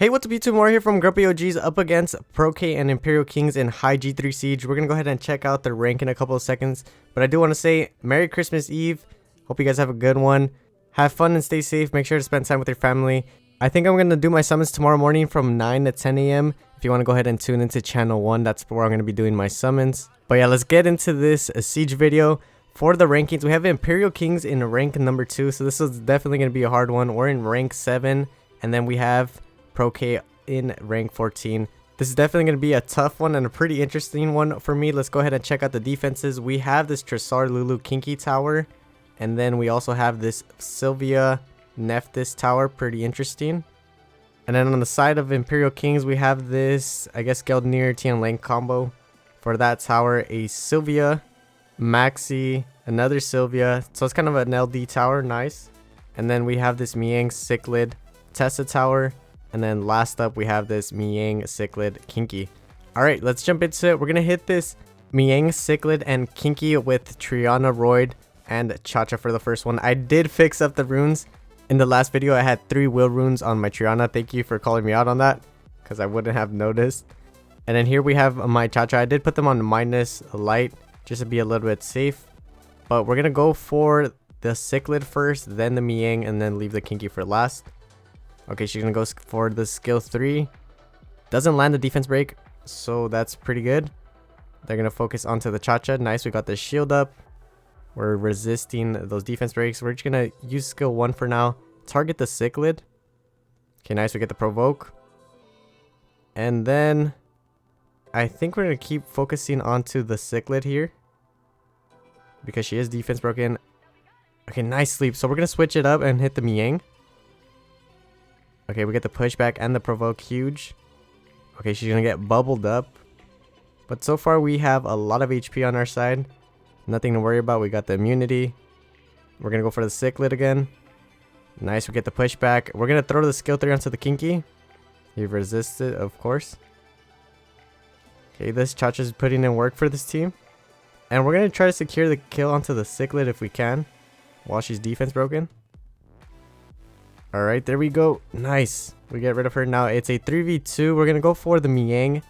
Hey, what's up YouTube? More here from Grumpy OGs up against ProK and ImperialKing'z in high G3 Siege. We're gonna go ahead and check out their rank in a couple of seconds, but I do want to say Merry Christmas Eve. Hope you guys have a good one. Have fun and stay safe. Make sure to spend time with your family. I think I'm gonna do my summons tomorrow morning from 9 to 10 a.m. If you want to go ahead and tune into channel 1, that's where I'm gonna be doing my summons. But yeah, let's get into this Siege video. For the rankings, we have ImperialKing'z in rank number 2, so this is definitely gonna be a hard one. We're in rank 7, and then we have ProK in rank 14. This is definitely going to be a tough one and a pretty interesting one for me. Let's go ahead and check out the defenses. We have this Tresar Lulu Kinky tower, and then we also have this Sylvia Nephthys tower, pretty interesting. And then on the side of ImperialKing'z, we have this, I guess, Geldnir Tian Lang combo. For that tower, a Sylvia, Maxi, another Sylvia, so it's kind of an LD tower, nice. And then we have this Miang Cichlid Tessa tower. And then last up, we have this Miang Cichlid Kinky. Alright, let's jump into it. We're going to hit this Miang Cichlid and Kinky with Triana, Royd, and Cha-Cha for the first one. I did fix up the runes. In the last video, I had 3 will runes on my Triana. Thank you for calling me out on that, because I wouldn't have noticed. And then here we have my Cha-Cha. I did put them on minus light, just to be a little bit safe. But we're going to go for the Cichlid first, then the Miang, and then leave the Kinky for last. Okay, she's gonna go for the skill 3. Doesn't land the defense break, so that's pretty good. They're gonna focus onto the Cha-Cha. Nice, we got the shield up. We're resisting those defense breaks. We're just gonna use skill 1 for now. Target the Cichlid. Okay, nice, we get the provoke. And then I think we're gonna keep focusing onto the Cichlid here, because she is defense broken. Okay, nice sleep. So we're gonna switch it up and hit the Miang. Okay, we get the pushback and the provoke, huge. Okay, she's gonna get bubbled up. But so far we have a lot of HP on our side. Nothing to worry about. We got the immunity. We're gonna go for the Cichlid again. Nice, we get the pushback. We're gonna throw the skill 3 onto the Kinky. He resisted, of course. Okay, this Cha-Cha's putting in work for this team. And we're gonna try to secure the kill onto the Cichlid if we can, while she's defense broken. Alright, there we go. Nice. We get rid of her. Now it's a 3v2. We're going to go for the Miang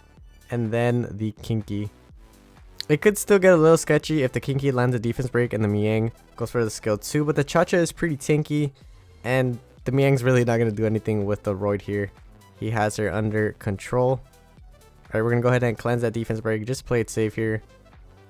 and then the Kinky. It could still get a little sketchy if the Kinky lands a defense break and the Miang goes for the skill 2. But the Cha-Cha is pretty tanky. And the Miang's really not going to do anything with the Royd here. He has her under control. Alright, we're going to go ahead and cleanse that defense break. Just play it safe here.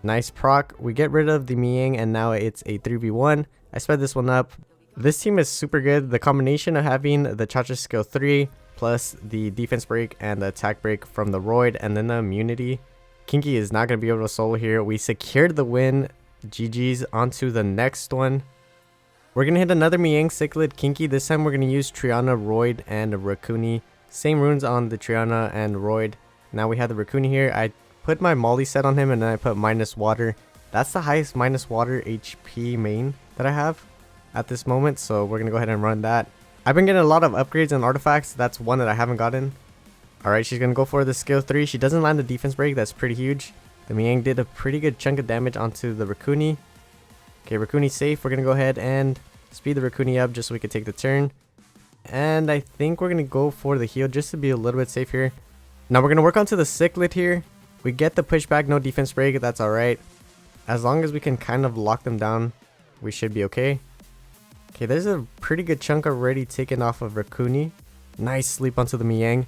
Nice proc. We get rid of the Miang and now it's a 3v1. I sped this one up. This team is super good. The combination of having the Cha-Cha skill 3 plus the defense break and the attack break from the Royd and then the immunity. Kinky is not going to be able to solo here. We secured the win. GG's. Onto the next one. We're going to hit another Miang Cichlid Kinky. This time we're going to use Triana, Royd, and Raccoony. Same runes on the Triana and Royd. Now we have the Raccoony here. I put my Molly set on him and then I put minus water. That's the highest minus water HP main that I have at this moment, so we're gonna go ahead and run that. I've been getting a lot of upgrades and artifacts. That's one that I haven't gotten. Alright, she's gonna go for the skill 3. She doesn't land the defense break. That's pretty huge. The Miang did a pretty good chunk of damage onto the Raccoony. Okay, Raccoony's safe. We're gonna go ahead and speed the Raccoony up just so we can take the turn. And I think we're gonna go for the heal just to be a little bit safe here. Now we're gonna work onto the Cichlid here. We get the pushback, no defense break. That's alright. As long as we can kind of lock them down, we should be okay. Okay, there's a pretty good chunk already taken off of Raccoony. Nice sleep onto the Miang.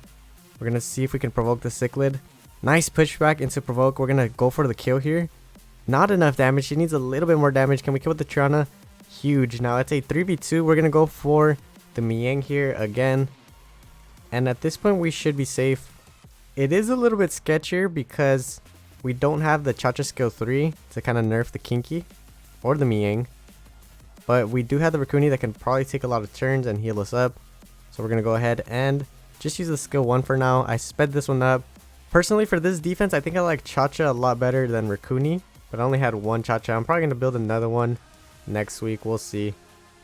We're going to see if we can provoke the Cichlid. Nice pushback into provoke. We're going to go for the kill here. Not enough damage. She needs a little bit more damage. Can we kill with the Triana? Huge. Now it's a 3v2. We're going to go for the Miang here again. And at this point, we should be safe. It is a little bit sketchier because we don't have the Cha-Cha skill 3 to kind of nerf the Kinky or the Miang. But we do have the Raccoony that can probably take a lot of turns and heal us up. So we're going to go ahead and just use the skill 1 for now. I sped this one up. Personally, for this defense, I think I like Cha-Cha a lot better than Raccoony. But I only had one Cha-Cha. I'm probably going to build another one next week. We'll see.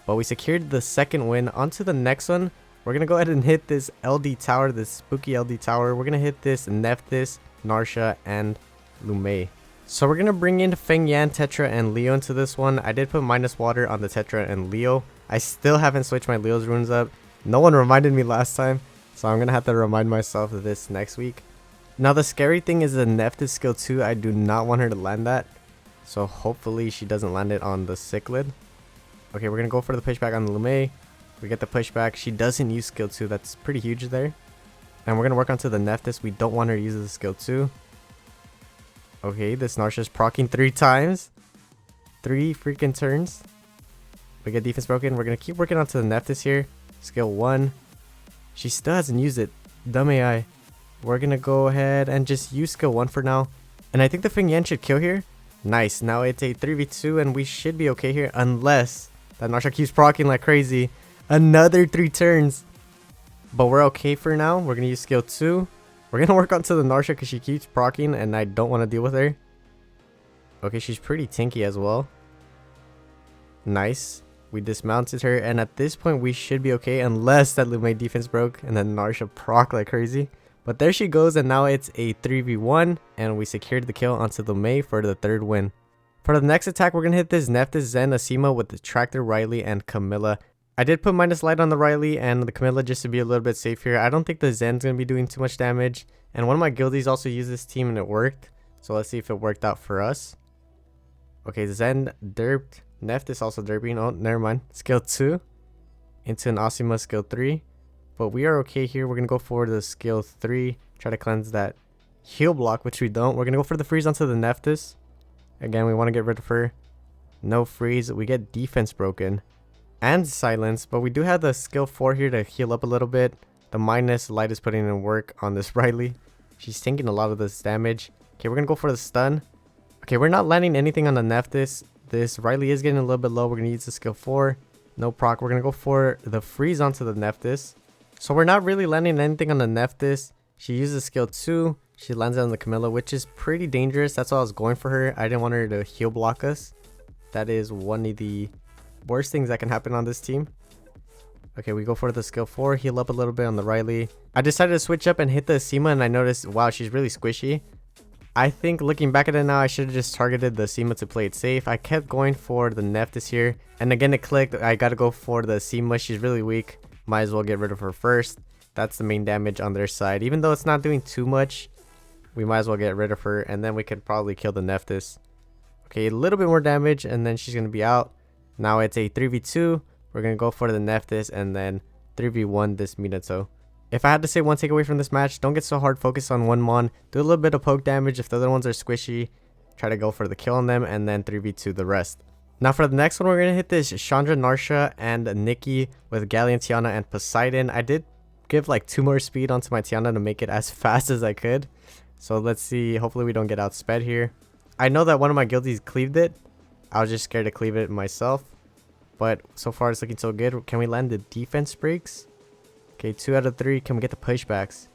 But we secured the second win. On to the next one. We're going to go ahead and hit this LD tower, this spooky LD tower. We're going to hit this Nephthys, Narsha, and Lume. So we're going to bring in Feng Yan, Tetra, and Leo into this one. I did put minus water on the Tetra and Leo. I still haven't switched my Leo's runes up. No one reminded me last time. So I'm gonna have to remind myself of this next week. Now the scary thing is the Nephthys skill 2. I do not want her to land that. So hopefully she doesn't land it on the Cichlid. Okay, we're gonna go for the pushback on the Lume. We get the pushback. She doesn't use skill 2. That's pretty huge there. And we're gonna work onto the Nephthys. We don't want her to use the skill 2. Okay, this Narsha's proccing 3 times. 3 freaking turns. We get defense broken. We're gonna keep working onto the Nephthys here. Skill 1. She still hasn't used it. Dumb AI. We're gonna go ahead and just use skill 1 for now. And I think the Feng Yan should kill here. Nice. Now it's a 3v2 and we should be okay here unless that Narsha keeps proccing like crazy. Another 3 turns. But we're okay for now. We're gonna use skill 2. We're gonna work onto the Narsha because she keeps proccing and I don't want to deal with her. Okay, she's pretty tanky as well. Nice. We dismounted her, and at this point we should be okay unless that Lume defense broke and then Narsha proc like crazy. But there she goes, and now it's a 3v1 and we secured the kill onto Lume for the 3rd win. For the next attack, we're gonna hit this Nephthys, Zen, Asima with the Tractor, Riley, and Camilla. I did put minus light on the Riley and the Camilla just to be a little bit safe here. I don't think the Zen's gonna be doing too much damage, and one of my guildies also used this team and it worked. So let's see if it worked out for us. Okay, Zen derped. Nephthys also derping. Oh, never mind. Skill 2 into an Asima skill 3. But we are okay here. We're going to go for the skill 3. Try to cleanse that heal block, which we don't. We're going to go for the freeze onto the Nephthys. Again, we want to get rid of her. No freeze. We get defense broken and silence. But we do have the skill 4 here to heal up a little bit. The minus light is putting in work on this Riley. She's taking a lot of this damage. Okay, we're going to go for the stun. Okay, we're not landing anything on the Nephthys. This Riley is getting a little bit low. We're going to use the skill 4. No proc. We're going to go for the freeze onto the Nephthys. So we're not really landing anything on the Nephthys. She uses skill 2. She lands it on the Camilla, which is pretty dangerous. That's why I was going for her. I didn't want her to heal block us. That is one of the worst things that can happen on this team. Okay, we go for the skill 4. Heal up a little bit on the Riley. I decided to switch up and hit the Asima, and I noticed, wow, she's really squishy. I think looking back at it now, I should have just targeted the Asima to play it safe. I kept going for the Nephthys here. And again, it clicked. I got to go for the Asima. She's really weak. Might as well get rid of her first. That's the main damage on their side. Even though it's not doing too much, we might as well get rid of her. And then we could probably kill the Nephthys. Okay, a little bit more damage and then she's going to be out. Now it's a 3v2. We're going to go for the Nephthys and then 3v1 this Minato. If I had to say one takeaway from this match, don't get so hard focused on one mon. Do a little bit of poke damage. If the other ones are squishy, try to go for the kill on them and then 3v2 the rest. Now for the next one, we're going to hit this Chandra, Narsha, and Nikki with Galleon, Tiana, and Poseidon. I did give like 2 more speed onto my Tiana to make it as fast as I could. So let's see. Hopefully we don't get outsped here. I know that one of my guildies cleaved it. I was just scared to cleave it myself. But so far it's looking so good. Can we land the defense breaks? Okay, 2 out of 3. Can we get the pushbacks?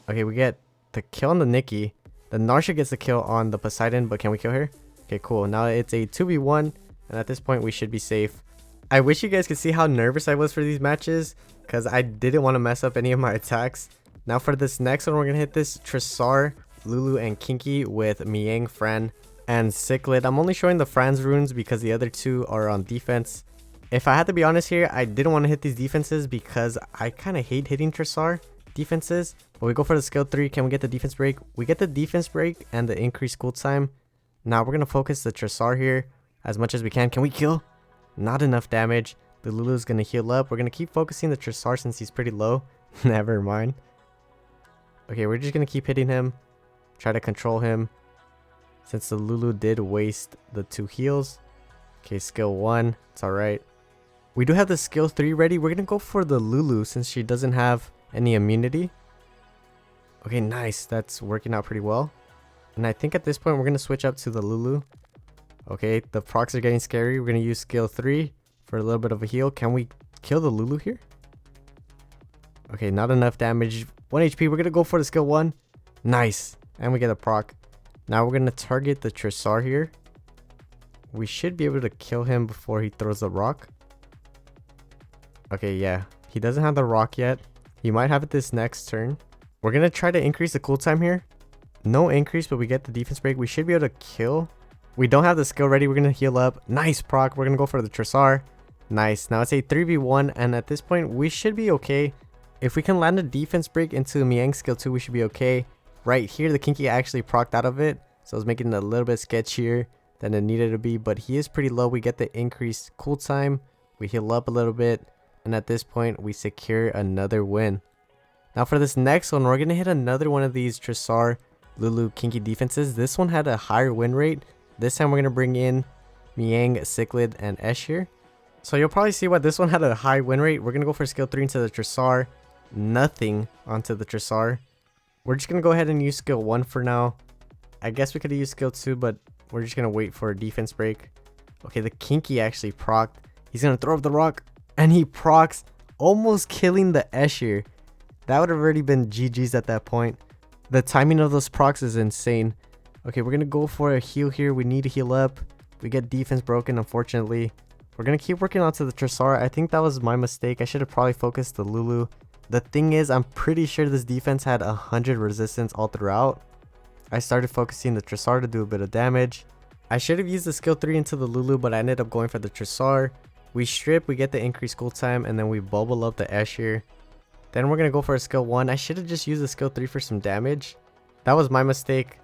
Okay, we get the kill on the Nikki. The Narsha gets the kill on the Poseidon, but can we kill her? Okay, cool. Now it's a 2v1, and at this point we should be safe. I wish you guys could see how nervous I was for these matches, because I didn't want to mess up any of my attacks. Now for this next one, we're going to hit this Tresar, Lulu, and Kinky with Miang, Fran, and Cichlid. I'm only showing the Fran's runes because the other 2 are on defense. If I had to be honest here, I didn't want to hit these defenses because I kind of hate hitting Tresar defenses. But we go for the skill 3. Can we get the defense break? We get the defense break and the increased cool time. Now we're going to focus the Tresar here as much as we can. Can we kill? Not enough damage. The Lulu's going to heal up. We're going to keep focusing the Tresar since he's pretty low. Never mind. Okay, we're just going to keep hitting him. Try to control him. Since the Lulu did waste the 2 heals. Okay, skill 1. It's alright. We do have the skill 3 ready. We're going to go for the Lulu since she doesn't have any immunity. Okay, nice. That's working out pretty well. And I think at this point we're going to switch up to the Lulu. Okay, the procs are getting scary. We're going to use skill 3 for a little bit of a heal. Can we kill the Lulu here? Okay, not enough damage. 1 HP. We're going to go for the skill 1. Nice. And we get a proc. Now we're going to target the Tresar here. We should be able to kill him before he throws the rock. Okay, yeah. He doesn't have the rock yet. He might have it this next turn. We're going to try to increase the cooltime here. No increase, but we get the defense break. We should be able to kill. We don't have the skill ready. We're going to heal up. Nice proc. We're going to go for the Tresar. Nice. Now it's a 3v1. And at this point, we should be okay. If we can land a defense break into Miang skill 2, we should be okay. Right here, the Kinky actually procced out of it, so it's making it a little bit sketchier than it needed to be, but he is pretty low. We get the increased cool time, we heal up a little bit, and at this point, we secure another win. Now for this next one, we're going to hit another one of these Tresar Lulu Kinky defenses. This one had a higher win rate. This time we're going to bring in Miang, Cichlid, and Esh here. So you'll probably see why this one had a high win rate. We're going to go for skill 3 into the Tresar. Nothing onto the Tresar. We're just going to go ahead and use skill 1 for now. I guess we could have used skill 2, but we're just going to wait for a defense break. Okay, the Kinky actually procced. He's going to throw up the rock, and he procs, almost killing the Esh here. That would have already been GG's at that point. The timing of those procs is insane. Okay, we're going to go for a heal here. We need to heal up. We get defense broken, unfortunately. We're going to keep working onto the Tresar. I think that was my mistake. I should have probably focused the Lulu. The thing is, I'm pretty sure this defense had 100 resistance all throughout. I started focusing the Tresar to do a bit of damage. I should have used the skill 3 into the Lulu, but I ended up going for the Tresar. We strip, we get the increased cool time, and then we bubble up the Esh here. Then we're going to go for a skill 1. I should have just used the skill 3 for some damage. That was my mistake.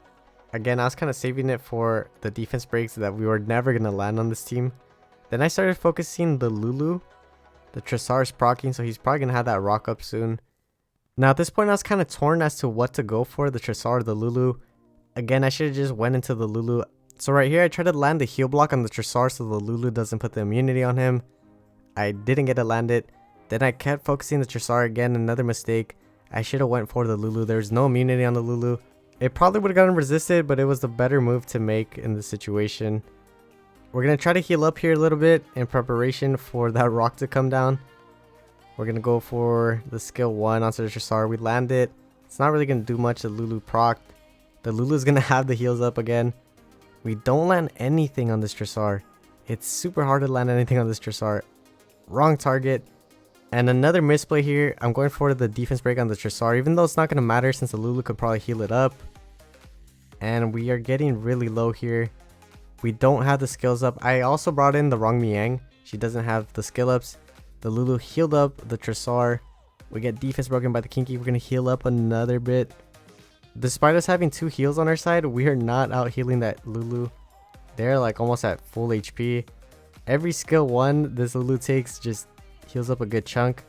Again, I was kind of saving it for the defense breaks that we were never going to land on this team. Then I started focusing the Lulu. The Tresar is proccing, so he's probably going to have that rock up soon. Now at this point, I was kind of torn as to what to go for, the Tresar or the Lulu. Again, I should have just went into the Lulu. So right here, I tried to land the heal block on the Tresar so the Lulu doesn't put the immunity on him. I didn't get to land it. Then I kept focusing the Tresar again, another mistake. I should have went for the Lulu. There's no immunity on the Lulu. It probably would have gotten resisted, but it was the better move to make in this situation. We're going to try to heal up here a little bit in preparation for that rock to come down. We're going to go for the skill 1 onto the Tresar. We land it. It's not really going to do much. The Lulu procced. The Lulu is going to have the heals up again. We don't land anything on this Tresar. It's super hard to land anything on this Tresar. Wrong target. And another misplay here. I'm going for the defense break on the Tresar, even though it's not going to matter since the Lulu could probably heal it up. And we are getting really low here. We don't have the skills up. I also brought in the wrong Miang. She doesn't have the skill ups. The Lulu healed up the Tresar. We get defense broken by the Kinky. We're going to heal up another bit. Despite us having 2 heals on our side, we are not out healing that Lulu. They're like almost at full HP. Every skill 1 this Lulu takes just heals up a good chunk.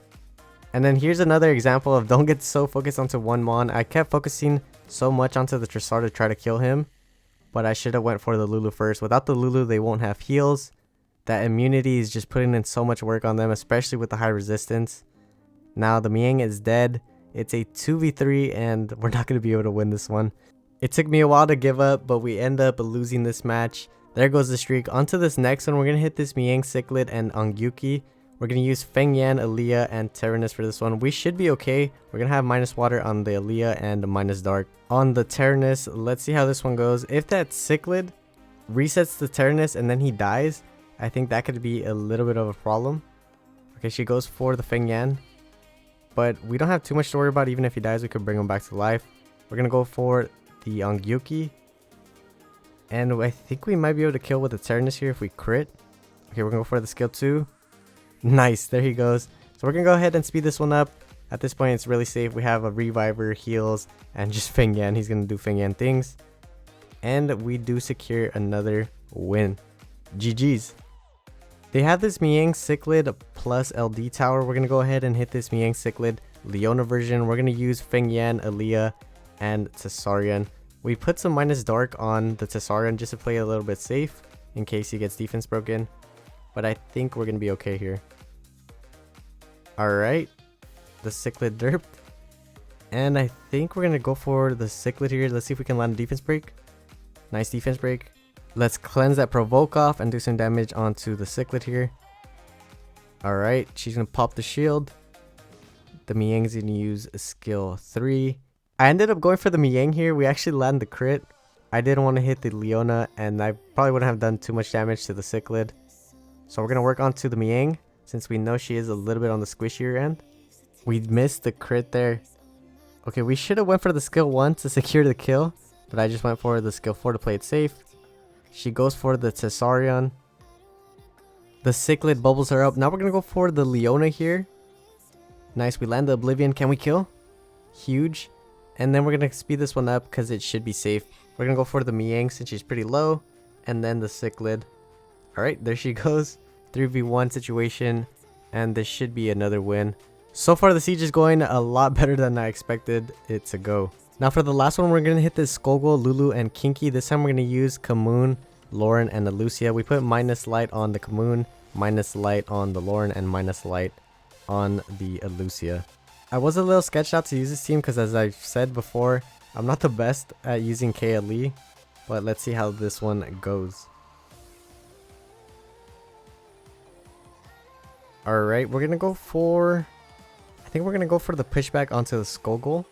And then here's another example of don't get so focused onto one mon. I kept focusing so much onto the Tresar to try to kill him, but I should have went for the Lulu first. Without the Lulu, they won't have heals. That immunity is just putting in so much work on them, especially with the high resistance. Now the Miang is dead. It's a 2v3 and we're not going to be able to win this one. It took me a while to give up, but we end up losing this match. There goes the streak. Onto this next one, we're going to hit this Miang, Cichlid, and Ongyuki. We're going to use Feng Yan, Aaliyah, and Tyrannus for this one. We should be okay. We're going to have minus water on the Aaliyah and minus dark on the Tyrannus. Let's see how this one goes. If that Cichlid resets the Tyrannus and then he dies, I think that could be a little bit of a problem. Okay, she goes for the Feng Yan. But we don't have too much to worry about. Even if he dies, we could bring him back to life. We're going to go for the Ongyuki. And I think we might be able to kill with the Tyrannus here if we crit. Okay, we're going to go for the skill 2. Nice, there he goes. So we're going to go ahead and speed this one up. At this point, it's really safe. We have a Reviver, heals, and just Feng Yan. He's going to do Feng Yan things. And we do secure another win. GG's. They have this Miang, Cichlid plus LD tower. We're going to go ahead and hit this Miang, Cichlid Leona version. We're going to use Feng Yan, Aaliyah, and Tessarion. We put some minus dark on the Tessarion just to play a little bit safe in case he gets defense broken. But I think we're going to be okay here. Alright. The Cichlid derped. And I think we're going to go for the Cichlid here. Let's see if we can land a defense break. Nice defense break. Let's cleanse that provoke off and do some damage onto the Cichlid here. Alright. She's going to pop the shield. The Miang's going to use skill 3. I ended up going for the Miang here. We actually landed the crit. I didn't want to hit the Leona, and I probably wouldn't have done too much damage to the Cichlid. So we're going to work on to the Miang, since we know she is a little bit on the squishier end. We missed the crit there. Okay, we should have went for the skill 1 to secure the kill, but I just went for the skill 4 to play it safe. She goes for the Tessarion. The Cichlid bubbles her up. Now we're going to go for the Leona here. Nice, we land the Oblivion. Can we kill? Huge. And then we're going to speed this one up because it should be safe. We're going to go for the Miang since she's pretty low. And then the Cichlid. Alright, there she goes. 3v1 situation. And this should be another win. So far the siege is going a lot better than I expected it to go. Now for the last one, we're going to hit this Skogul, Lulu, and Kinky. This time we're going to use Kamoon, Lauren, and Alucia. We put minus light on the Kamoon, minus light on the Lauren, and minus light on the Alucia. I was a little sketched out to use this team because, as I've said before, I'm not the best at using KLE. But let's see how this one goes. Alright, we're going to go for... I think we're going to go for the pushback onto the Skogul.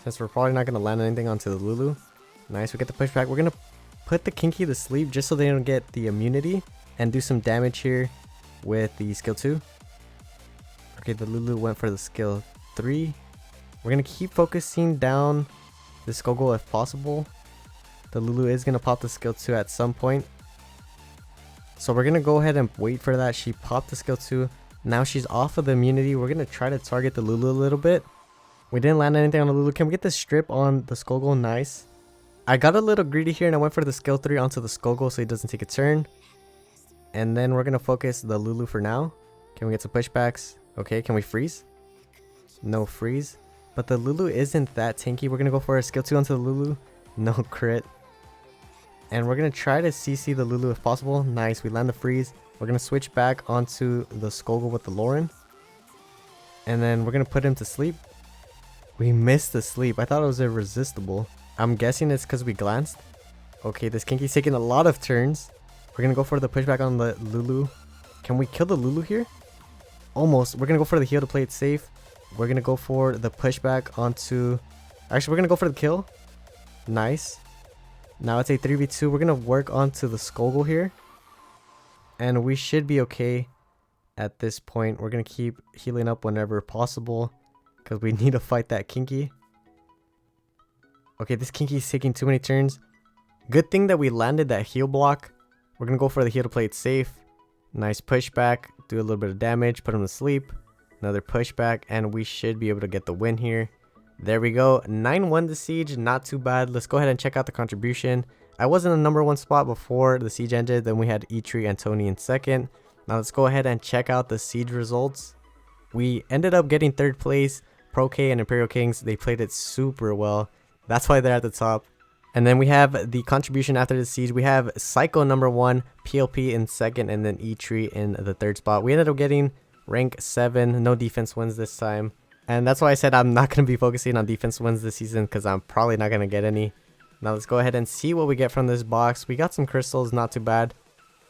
Since we're probably not going to land anything onto the Lulu. Nice, we get the pushback. We're going to put the Kinky to sleep just so they don't get the immunity. And do some damage here with the skill 2. Okay, the Lulu went for the skill 3. We're going to keep focusing down the Skogul if possible. The Lulu is going to pop the skill 2 at some point. So we're going to go ahead and wait for that. She popped the skill 2. Now she's off of the immunity. We're going to try to target the Lulu a little bit. We didn't land anything on the Lulu. Can we get the strip on the Skogul? Nice. I got a little greedy here and I went for the skill 3 onto the Skogul so he doesn't take a turn. And then we're going to focus the Lulu for now. Can we get some pushbacks? Okay, can we freeze? No freeze. But the Lulu isn't that tanky. We're going to go for a skill 2 onto the Lulu. No crit. And we're going to try to CC the Lulu if possible. Nice, we land the freeze. We're going to switch back onto the Skogul with the Lauren. And then we're going to put him to sleep. We missed the sleep. I thought it was irresistible. I'm guessing it's because we glanced. Okay, this Kinky's taking a lot of turns. We're going to go for the pushback on the Lulu. Can we kill the Lulu here? Almost. We're going to go for the heal to play it safe. We're going to go for the pushback onto... Actually, we're going to go for the kill. Nice. Now it's a 3v2. We're going to work onto the Skogul here. And we should be okay at this point. We're going to keep healing up whenever possible. Because we need to fight that Kinky. Okay, this Kinky is taking too many turns. Good thing that we landed that heal block. We're going to go for the heal to play it safe. Nice pushback. Do a little bit of damage. Put him to sleep. Another pushback. And we should be able to get the win here. There we go. 9-1 the siege. Not too bad. Let's go ahead and check out the contribution. I was in the #1 spot before the siege ended. Then we had Eitri and Tony in second. Now let's go ahead and check out the siege results. We ended up getting 3rd place. Pro-K and ImperialKing'z, they played it super well. That's why they're at the top. And then we have the contribution after the siege. We have Psycho #1, PLP in 2nd, and then Eitri in the 3rd spot. We ended up getting rank 7. No defense wins this time. And that's why I said I'm not going to be focusing on defense wins this season because I'm probably not going to get any. Now let's go ahead and see what we get from this box. We got some crystals, not too bad.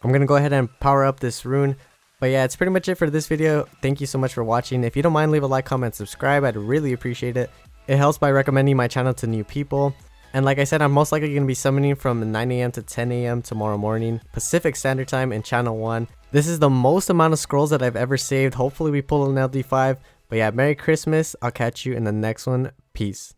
I'm going to go ahead and power up this rune. But yeah, it's pretty much it for this video. Thank you so much for watching. If you don't mind, leave a like, comment, subscribe. I'd really appreciate it. It helps by recommending my channel to new people. And like I said, I'm most likely going to be summoning from 9 AM to 10 AM tomorrow morning, Pacific Standard Time in Channel 1. This is the most amount of scrolls that I've ever saved. Hopefully we pull an LD5. But yeah, Merry Christmas. I'll catch you in the next one. Peace.